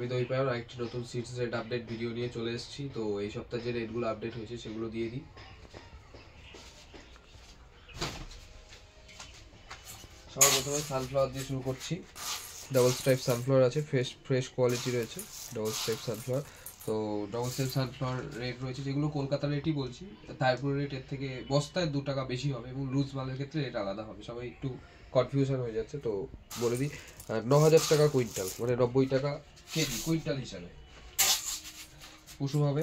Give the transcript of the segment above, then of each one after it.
আমি দই পাই একটি নতুন সিডস রেট আপডেট ভিডিও নিয়ে চলে এসেছি। তো এই সপ্তাহে যে রেটগুলো আপডেট হয়েছে সেগুলো দিয়ে দিই। সবার প্রথমে সানফ্লাওয়ার দিয়ে শুরু করছি। ডাবল স্ট্রাইপ সানফ্লাওয়ার আছে, ফ্রেশ কোয়ালিটি রয়েছে ডাবল স্ট্রাইপ সানফ্লাওয়ার। তো ডাবল স্ট্রাইপ সানফ্লাওয়ার রেট রয়েছে যেগুলো কলকাতার রেটই বলছি, তারপরে রেট এর থেকে বস্তায় 2 টাকা বেশি হবে এবং লুজ মালের ক্ষেত্রে রেট আলাদা হবে। সবাই একটু কনফিউশন হয়ে যাচ্ছে, তো বলে দিই 9,000 টাকা কুইন্টাল, মানে 90 টাকা কেজি কুইন্টাল হিসাবে। কুসুম হবে,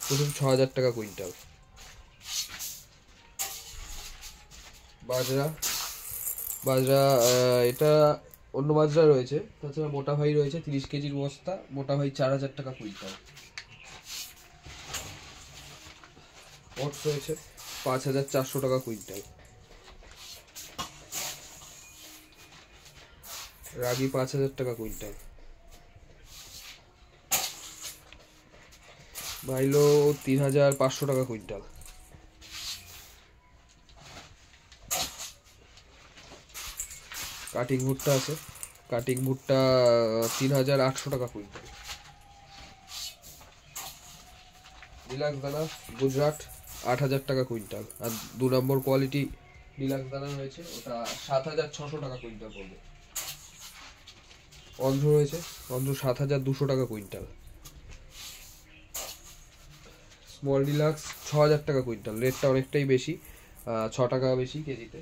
কুসুম 6,000 টাকা কুইন্টাল। বাজরা, বাজরা এটা অন্য বাজরা রয়েছে, তাছাড়া মোটা ভাই রয়েছে 30 কেজির বস্তা, মোটা ভাই 4,000 টাকা কুইন্টাল। ওটস রয়েছে 5,400 টাকা কুইন্টাল। রাগি 5,000 টাকা কুইন্টাল। মাইলো 3,500 টাকা কুইন্টাল। কাটিং ভুট্টা আছে, কাটিং ভুট্টা 3,800 টাকা কুইন্টাল। ডিলাক্স দানা গুজরাট 8,000 টাকা কুইন্টাল। আর 2 নম্বর কোয়ালিটি ডিলাক্স দানা রয়েছে, ওটা 7,600 টাকা কুইন্টাল পড়বে। অন্ধ্র রয়েছে, অন্ধ্র 7,200 টাকা কুইন্টাল। স্মল ডিলাক্স 6,000 টাকা কুইন্টাল, রেটটা অনেকটাই বেশি, 6 টাকা বেশি কেজিতে,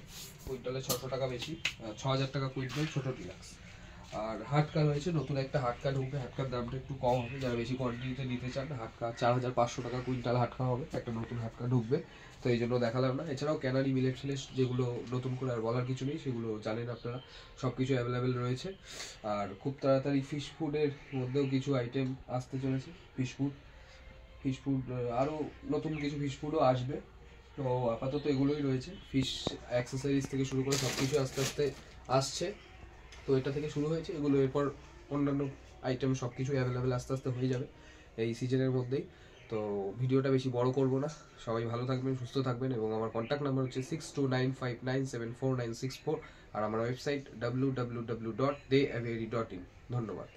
কুইন্টালে 600 টাকা বেশি, 6,000 টাকা কুইন্টাল ছোট ডিলাক্স। আর হাটকা রয়েছে, নতুন একটা হাটকা ঢুকবে, হাটকার দামটা একটু কম হবে, যারা বেশি কোয়ান্টিটিতে নিতে চান হাটকা 4,500 টাকা কুইন্টাল হাটকা হবে, একটা নতুন হাটকা ঢুকবে, তো এই জন্য দেখালাম না। এছাড়াও ক্যানারি মিলেট ফিলেট যেগুলো নতুন করে আর বলার কিছু নেই, সেগুলো জানেন আপনারা, সব কিছু অ্যাভেলেবেল রয়েছে। আর খুব তাড়াতাড়ি ফিশ ফুডের মধ্যেও কিছু আইটেম আসতে চলেছে, ফিশ ফুড আরও নতুন কিছু ফিশ ফুডও আসবে। তো আপাতত এগুলোই রয়েছে, ফিশ অ্যাক্সেসরিজ থেকে শুরু করে সব কিছু আস্তে আস্তে আসছে। তো এটা থেকে শুরু হয়েছে, এগুলো এরপর অন্যান্য আইটেম সব কিছু অ্যাভেলেবেল আস্তে আস্তে হয়ে যাবে এই সিজনের মধ্যেই। তো ভিডিওটা বেশি বড় করব না, সবাই ভালো থাকবেন, সুস্থ থাকবেন, এবং আমার কন্ট্যাক্ট নাম্বার হচ্ছে 6295974964, আর আমার ওয়েবসাইট www.deaviary.in। ধন্যবাদ।